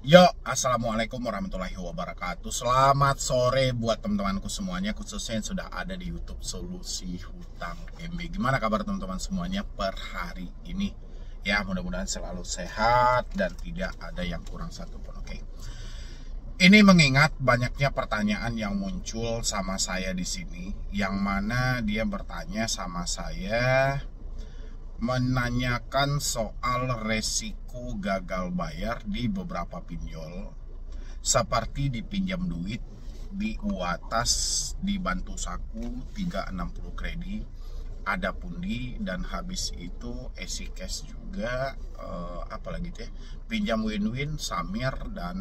Yo, assalamualaikum warahmatullahi wabarakatuh. Selamat sore buat teman-temanku semuanya, khususnya yang sudah ada di YouTube Solusi Hutang MB. Gimana kabar teman-teman semuanya per hari ini? Ya, mudah-mudahan selalu sehat dan tidak ada yang kurang satupun. Oke. Ini mengingat banyaknya pertanyaan yang muncul sama saya di sini, yang mana dia bertanya sama saya menanyakan soal resiko gagal bayar di beberapa pinjol, seperti dipinjam duit di UATAS, dibantu saku 360 kredit, ada pundi, dan habis itu esi cash juga, apalagi tuh ya, pinjam win-win, Samir, dan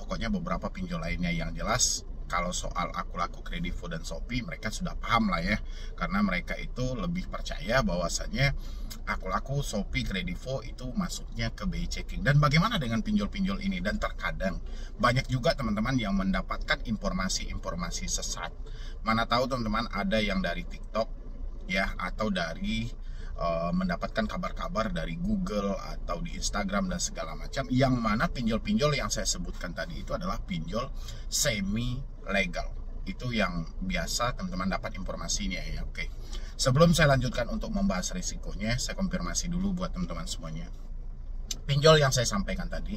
pokoknya beberapa pinjol lainnya. Yang jelas kalau soal aku laku Kredivo dan Shopee mereka sudah paham lah ya, karena mereka itu lebih percaya bahwasannya aku laku Shopee Kredivo itu masuknya ke BI checking. Dan bagaimana dengan pinjol-pinjol ini? Dan terkadang banyak juga teman-teman yang mendapatkan informasi-informasi sesat. Mana tahu teman-teman ada yang dari TikTok ya, atau dari mendapatkan kabar-kabar dari Google atau di Instagram dan segala macam, yang mana pinjol-pinjol yang saya sebutkan tadi itu adalah pinjol semi legal. Itu yang biasa teman-teman dapat informasinya ya. Oke. Sebelum saya lanjutkan untuk membahas risikonya, saya konfirmasi dulu buat teman-teman semuanya. Pinjol yang saya sampaikan tadi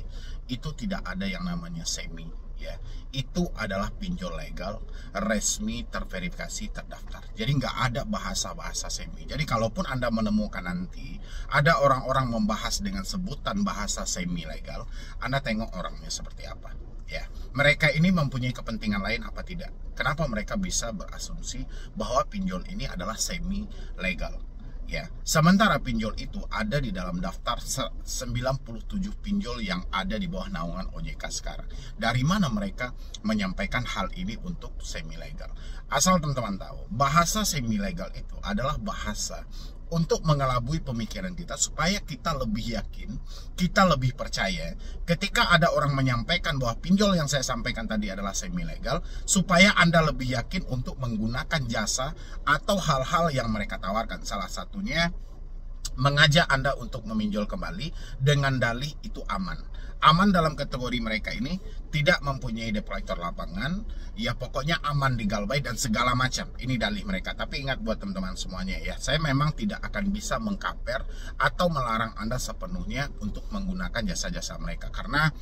itu tidak ada yang namanya semi ya. Itu adalah pinjol legal, resmi, terverifikasi, terdaftar. Jadi nggak ada bahasa-bahasa semi. Jadi kalaupun Anda menemukan nanti ada orang-orang membahas dengan sebutan bahasa semi legal, Anda tengok orangnya seperti apa ya. Mereka ini mempunyai kepentingan lain apa tidak? Kenapa mereka bisa berasumsi bahwa pinjol ini adalah semi legal? Ya, sementara pinjol itu ada di dalam daftar 97 pinjol yang ada di bawah naungan OJK sekarang. Dari mana mereka menyampaikan hal ini untuk semi legal? Asal teman-teman tahu, bahasa semi legal itu adalah bahasa untuk mengelabui pemikiran kita supaya kita lebih yakin, kita lebih percaya ketika ada orang menyampaikan bahwa pinjol yang saya sampaikan tadi adalah semi legal, supaya Anda lebih yakin untuk menggunakan jasa atau hal-hal yang mereka tawarkan. Salah satunya mengajak Anda untuk meminjol kembali dengan dalih itu aman. Aman dalam kategori mereka ini tidak mempunyai debt collector lapangan, ya pokoknya aman di Galbay dan segala macam. Ini dalih mereka. Tapi ingat buat teman-teman semuanya ya, saya memang tidak akan bisa mengkaper atau melarang Anda sepenuhnya untuk menggunakan jasa-jasa mereka, karena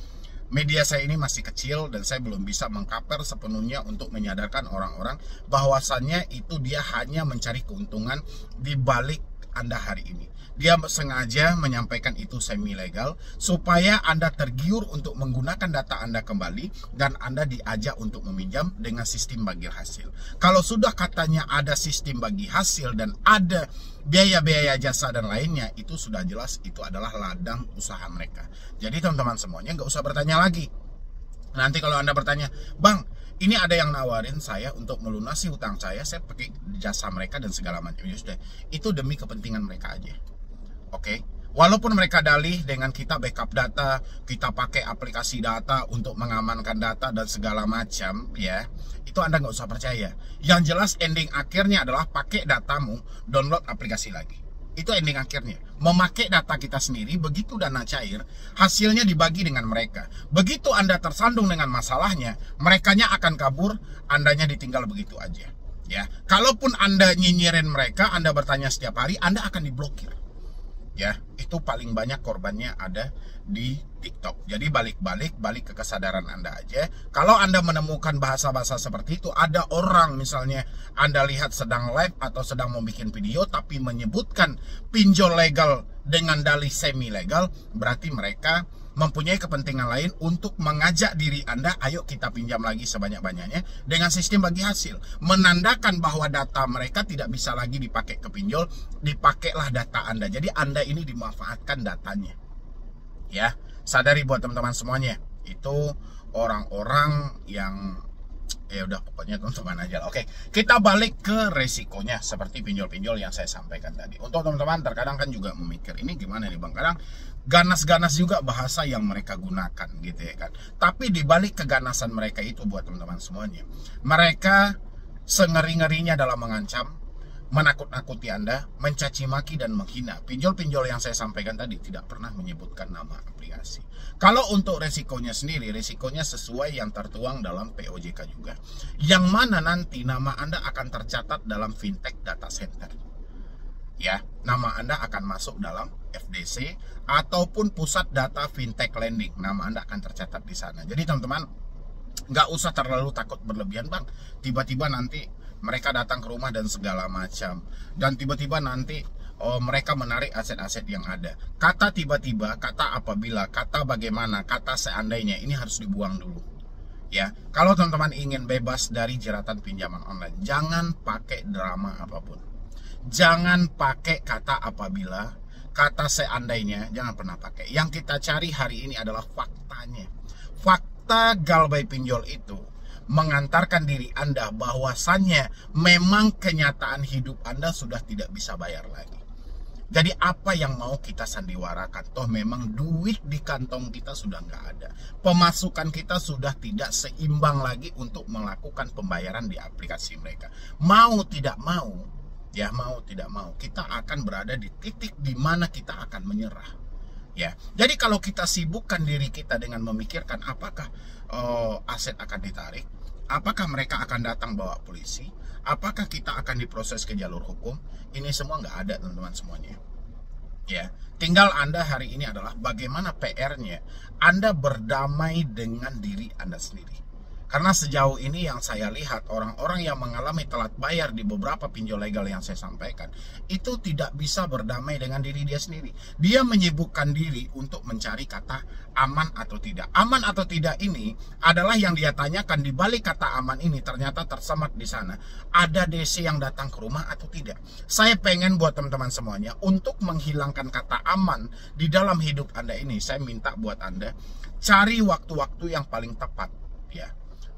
media saya ini masih kecil dan saya belum bisa mengkaper sepenuhnya untuk menyadarkan orang-orang bahwasannya itu dia hanya mencari keuntungan di balik Anda hari ini. Dia sengaja menyampaikan itu semi legal supaya Anda tergiur untuk menggunakan data Anda kembali dan Anda diajak untuk meminjam dengan sistem bagi hasil. Kalau sudah katanya ada sistem bagi hasil dan ada biaya-biaya jasa dan lainnya, itu sudah jelas itu adalah ladang usaha mereka. Jadi teman-teman semuanya nggak usah bertanya lagi. Nanti kalau Anda bertanya, Bang, ini ada yang nawarin saya untuk melunasi hutang saya pakai jasa mereka dan segala macam. Ya sudah, itu demi kepentingan mereka aja. Oke, walaupun mereka dalih dengan kita backup data, kita pakai aplikasi data untuk mengamankan data dan segala macam, ya, itu Anda nggak usah percaya. Yang jelas ending akhirnya adalah pakai datamu, download aplikasi lagi. Itu ending akhirnya. Memakai data kita sendiri, begitu dana cair, hasilnya dibagi dengan mereka. Begitu Anda tersandung dengan masalahnya, merekanya akan kabur, Andanya ditinggal begitu aja. Ya, kalaupun Anda nyinyirin mereka, Anda bertanya setiap hari, Anda akan diblokir. Ya, itu paling banyak korbannya ada di TikTok. Jadi balik ke kesadaran Anda aja. Kalau Anda menemukan bahasa-bahasa seperti itu, ada orang misalnya Anda lihat sedang live atau sedang membuat video tapi menyebutkan pinjol legal dengan dalih semi legal, berarti mereka mempunyai kepentingan lain untuk mengajak diri Anda, ayo kita pinjam lagi sebanyak-banyaknya dengan sistem bagi hasil. Menandakan bahwa data mereka tidak bisa lagi dipakai ke pinjol, dipakailah data Anda. Jadi Anda ini dimanfaatkan datanya. Ya, sadari buat teman-teman semuanya. Itu orang-orang yang ya udah pokoknya teman-teman aja lah. Oke, kita balik ke resikonya seperti pinjol-pinjol yang saya sampaikan tadi. Untuk teman-teman terkadang kan juga memikir ini gimana nih Bang, kadang ganas-ganas juga bahasa yang mereka gunakan gitu ya kan. Tapi di balik keganasan mereka itu buat teman-teman semuanya, mereka sengeri-ngerinya dalam mengancam, menakut-nakuti Anda, mencaci maki dan menghina. Pinjol-pinjol yang saya sampaikan tadi tidak pernah menyebutkan nama aplikasi. Kalau untuk resikonya sendiri, resikonya sesuai yang tertuang dalam POJK juga, yang mana nanti nama Anda akan tercatat dalam fintech data center. Ya, nama Anda akan masuk dalam FDC ataupun pusat data fintech lending. Nama Anda akan tercatat di sana. Jadi teman-teman, nggak usah terlalu takut berlebihan, Bang. Tiba-tiba nanti mereka datang ke rumah dan segala macam, dan tiba-tiba nanti mereka menarik aset-aset yang ada. Kata tiba-tiba, kata apabila, kata bagaimana, kata seandainya, ini harus dibuang dulu. Ya, kalau teman-teman ingin bebas dari jeratan pinjaman online, jangan pakai drama apapun. Jangan pakai kata apabila, kata seandainya, jangan pernah pakai. Yang kita cari hari ini adalah faktanya. Fakta galbay pinjol itu mengantarkan diri Anda bahwasannya memang kenyataan hidup Anda sudah tidak bisa bayar lagi. Jadi apa yang mau kita sandiwarakan? Toh memang duit di kantong kita sudah nggak ada. Pemasukan kita sudah tidak seimbang lagi untuk melakukan pembayaran di aplikasi mereka. Mau tidak mau, ya mau tidak mau, kita akan berada di titik di mana kita akan menyerah. Ya, jadi kalau kita sibukkan diri kita dengan memikirkan apakah aset akan ditarik, apakah mereka akan datang bawa polisi, apakah kita akan diproses ke jalur hukum, ini semua nggak ada teman-teman semuanya. Ya, tinggal Anda hari ini adalah bagaimana PR-nya Anda berdamai dengan diri Anda sendiri. Karena sejauh ini yang saya lihat, orang-orang yang mengalami telat bayar di beberapa pinjol legal yang saya sampaikan, itu tidak bisa berdamai dengan diri dia sendiri. Dia menyibukkan diri untuk mencari kata aman atau tidak. Aman atau tidak ini adalah yang dia tanyakan. Di balik kata aman ini ternyata tersemat di sana, ada DC yang datang ke rumah atau tidak. Saya pengen buat teman-teman semuanya, untuk menghilangkan kata aman di dalam hidup Anda ini, saya minta buat Anda cari waktu-waktu yang paling tepat. Ya,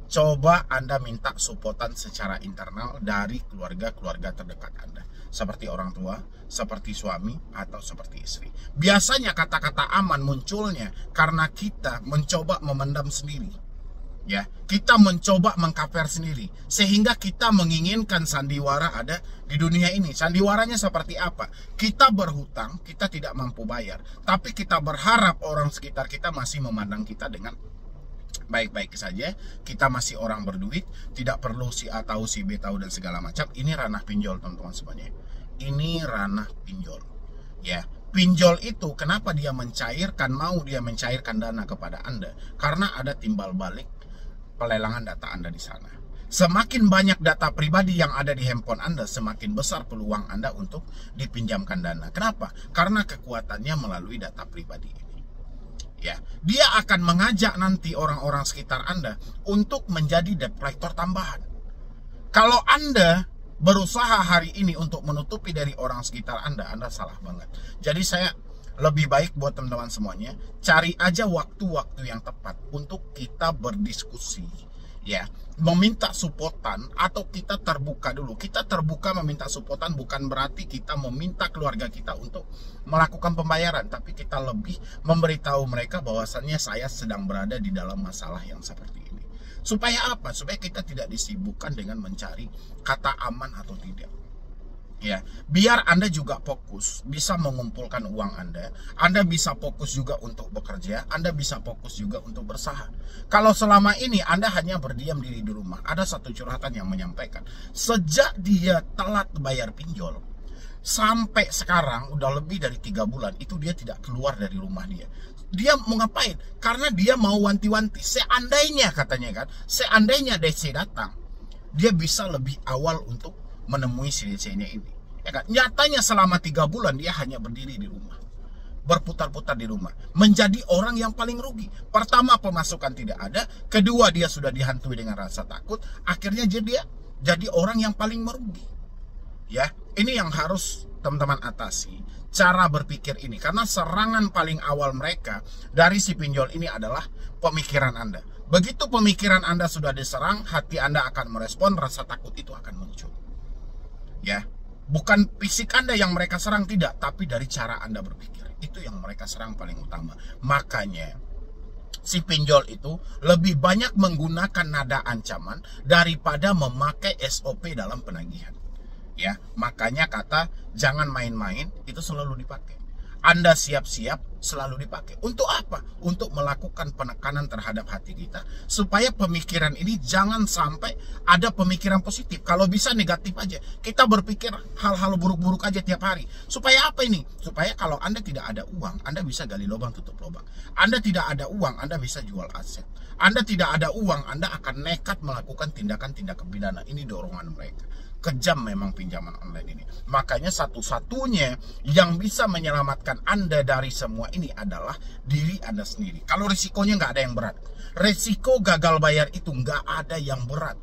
coba Anda minta supportan secara internal dari keluarga-keluarga terdekat Anda, seperti orang tua, seperti suami, atau seperti istri. Biasanya kata-kata aman munculnya karena kita mencoba memendam sendiri. Ya, kita mencoba mengcover sendiri, sehingga kita menginginkan sandiwara ada di dunia ini. Sandiwaranya seperti apa? Kita berhutang, kita tidak mampu bayar, tapi kita berharap orang sekitar kita masih memandang kita dengan baik-baik saja, kita masih orang berduit, tidak perlu si A tahu, si B tahu dan segala macam. Ini ranah pinjol teman-teman semuanya. Ini ranah pinjol. Ya, pinjol itu kenapa dia mencairkan dana kepada Anda? Karena ada timbal balik pelelangan data Anda di sana. Semakin banyak data pribadi yang ada di handphone Anda, semakin besar peluang Anda untuk dipinjamkan dana. Kenapa? Karena kekuatannya melalui data pribadi ini. Ya, dia akan mengajak nanti orang-orang sekitar Anda untuk menjadi debt collector tambahan. Kalau Anda berusaha hari ini untuk menutupi dari orang sekitar Anda salah banget. Jadi saya lebih baik buat teman-teman semuanya, cari aja waktu-waktu yang tepat untuk kita berdiskusi. Ya, meminta supportan atau kita terbuka dulu. Kita terbuka meminta supportan bukan berarti kita meminta keluarga kita untuk melakukan pembayaran, tapi kita lebih memberitahu mereka bahwasannya saya sedang berada di dalam masalah yang seperti ini. Supaya apa? Supaya kita tidak disibukkan dengan mencari kata aman atau tidak. Ya, biar Anda juga fokus, bisa mengumpulkan uang Anda bisa fokus juga untuk bekerja, Anda bisa fokus juga untuk berusaha. Kalau selama ini Anda hanya berdiam diri di rumah, ada satu curhatan yang menyampaikan, sejak dia telat bayar pinjol, sampai sekarang udah lebih dari 3 bulan, itu dia tidak keluar dari rumah dia. Dia mau ngapain? Karena dia mau wanti-wanti, seandainya katanya kan, seandainya DC datang, dia bisa lebih awal untuk menemui si DC-nya ini. Ya kan? Nyatanya selama 3 bulan dia hanya berdiri di rumah, berputar-putar di rumah, menjadi orang yang paling rugi. Pertama, pemasukan tidak ada, kedua dia sudah dihantui dengan rasa takut, akhirnya dia jadi orang yang paling merugi. Ya, ini yang harus teman-teman atasi, cara berpikir ini, karena serangan paling awal mereka dari si pinjol ini adalah pemikiran Anda. Begitu pemikiran Anda sudah diserang, hati Anda akan merespon, rasa takut itu akan muncul. Ya, bukan fisik Anda yang mereka serang, tidak, tapi dari cara Anda berpikir. Itu yang mereka serang paling utama. Makanya si pinjol itu lebih banyak menggunakan nada ancaman daripada memakai SOP dalam penagihan. Ya, makanya kata jangan main-main itu selalu dipakai. Anda siap-siap selalu dipakai. Untuk apa? Untuk melakukan penekanan terhadap hati kita, supaya pemikiran ini jangan sampai ada pemikiran positif. Kalau bisa negatif aja. Kita berpikir hal-hal buruk-buruk aja tiap hari. Supaya apa ini? Supaya kalau Anda tidak ada uang, Anda bisa gali lubang tutup lubang. Anda tidak ada uang, Anda bisa jual aset. Anda tidak ada uang, Anda akan nekat melakukan tindakan-tindakan pidana. Ini dorongan mereka. Kejam memang pinjaman online ini. Makanya satu-satunya yang bisa menyelamatkan Anda dari semua ini adalah diri Anda sendiri. Kalau risikonya nggak ada yang berat. Risiko gagal bayar itu nggak ada yang berat.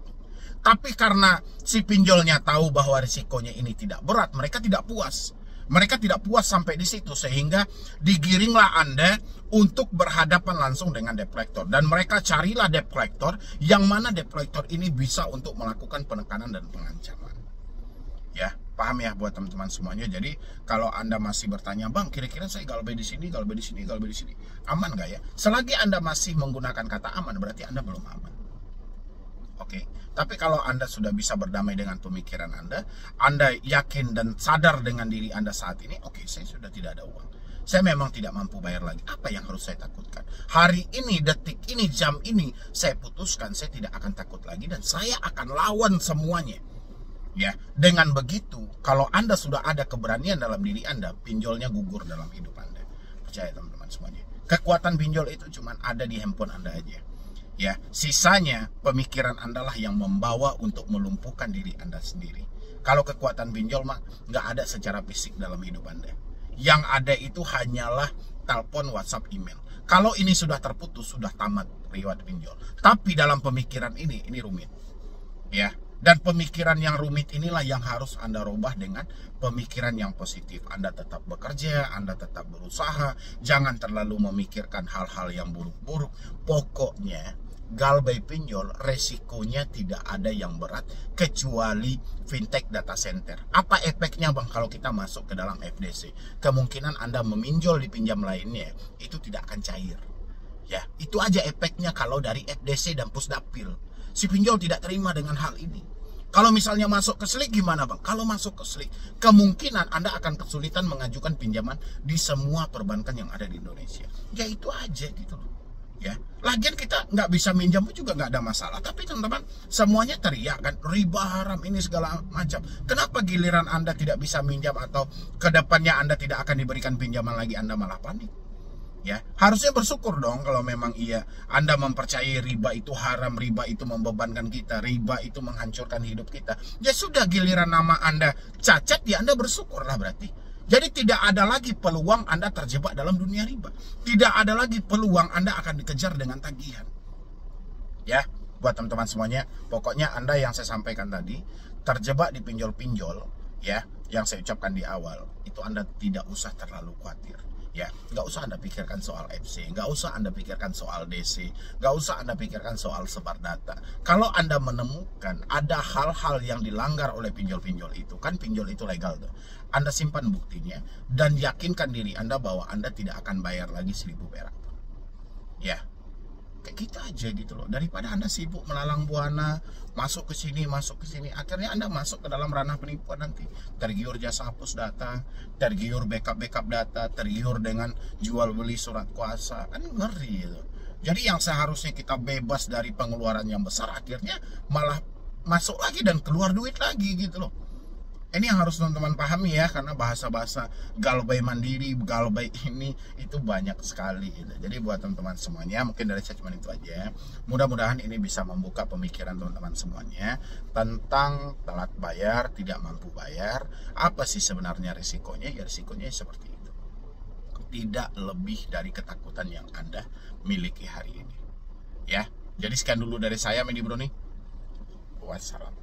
Tapi karena si pinjolnya tahu bahwa risikonya ini tidak berat, mereka tidak puas. Mereka tidak puas sampai di situ, sehingga digiringlah Anda untuk berhadapan langsung dengan debt collector. Dan mereka carilah debt collector, yang mana debt collector ini bisa untuk melakukan penekanan dan pengancaman. Ya, paham ya buat teman-teman semuanya. Jadi kalau Anda masih bertanya, Bang, kira-kira saya galbay di sini, galbay di sini, galbay di sini, aman nggak ya? Selagi Anda masih menggunakan kata aman, berarti Anda belum aman. Oke, tapi kalau Anda sudah bisa berdamai dengan pemikiran Anda yakin dan sadar dengan diri Anda saat ini, oke, saya sudah tidak ada uang. Saya memang tidak mampu bayar lagi. Apa yang harus saya takutkan? Hari ini, detik ini, jam ini, saya putuskan saya tidak akan takut lagi dan saya akan lawan semuanya. Ya, dengan begitu, kalau Anda sudah ada keberanian dalam diri Anda, pinjolnya gugur dalam hidup Anda. Percaya teman-teman semuanya. Kekuatan pinjol itu cuma ada di handphone Anda aja. Ya, sisanya pemikiran Anda lah yang membawa untuk melumpuhkan diri Anda sendiri. Kalau kekuatan pinjol mah nggak ada secara fisik dalam hidup Anda. Yang ada itu hanyalah telepon, WhatsApp, email. Kalau ini sudah terputus, sudah tamat riwayat pinjol. Tapi dalam pemikiran ini rumit. Ya, dan pemikiran yang rumit inilah yang harus Anda rubah dengan pemikiran yang positif. Anda tetap bekerja, Anda tetap berusaha, jangan terlalu memikirkan hal-hal yang buruk-buruk. Pokoknya galbay pinjol resikonya tidak ada yang berat kecuali fintech data center. Apa efeknya Bang kalau kita masuk ke dalam FDC? Kemungkinan Anda meminjol di pinjam lainnya itu tidak akan cair. Ya, itu aja efeknya kalau dari FDC dan Pusdapil. Si pinjol tidak terima dengan hal ini. Kalau misalnya masuk ke Slik gimana Bang? Kalau masuk ke Slik, kemungkinan Anda akan kesulitan mengajukan pinjaman di semua perbankan yang ada di Indonesia. Ya itu aja gitu loh. Ya, lagian kita nggak bisa minjam juga nggak ada masalah. Tapi teman-teman semuanya teriak kan, riba haram ini segala macam. Kenapa giliran Anda tidak bisa minjam atau kedepannya Anda tidak akan diberikan pinjaman lagi, Anda malah panik? Ya, harusnya bersyukur dong kalau memang iya Anda mempercayai riba itu haram, riba itu membebankan kita, riba itu menghancurkan hidup kita. Ya sudah, giliran nama Anda cacat, ya Anda bersyukurlah berarti. Jadi tidak ada lagi peluang Anda terjebak dalam dunia riba. Tidak ada lagi peluang Anda akan dikejar dengan tagihan. Ya, buat teman-teman semuanya, pokoknya Anda yang saya sampaikan tadi, terjebak di pinjol-pinjol, ya, yang saya ucapkan di awal, itu Anda tidak usah terlalu khawatir. Ya, nggak usah Anda pikirkan soal FC, nggak usah Anda pikirkan soal DC, nggak usah Anda pikirkan soal sebar data. Kalau Anda menemukan ada hal-hal yang dilanggar oleh pinjol-pinjol itu, kan pinjol itu legal tuh. Anda simpan buktinya dan yakinkan diri Anda bahwa Anda tidak akan bayar lagi 1.000 perak. Ya, kayak gitu aja gitu loh. Daripada Anda sibuk melalang buana, masuk ke sini, akhirnya Anda masuk ke dalam ranah penipuan nanti. Tergiur jasa hapus data, tergiur backup data, tergiur dengan jual beli surat kuasa, kan ngeri gitu. Jadi yang seharusnya kita bebas dari pengeluaran yang besar, akhirnya malah masuk lagi dan keluar duit lagi gitu loh. Ini yang harus teman-teman pahami ya, karena bahasa-bahasa galbay mandiri, galbay ini itu banyak sekali gitu. Jadi buat teman-teman semuanya, mungkin dari saya cuma itu aja. Mudah-mudahan ini bisa membuka pemikiran teman-teman semuanya tentang telat bayar, tidak mampu bayar. Apa sih sebenarnya risikonya? Ya risikonya seperti itu. Tidak lebih dari ketakutan yang Anda miliki hari ini. Ya, jadi sekian dulu dari saya, Medi Broni. Wassalam.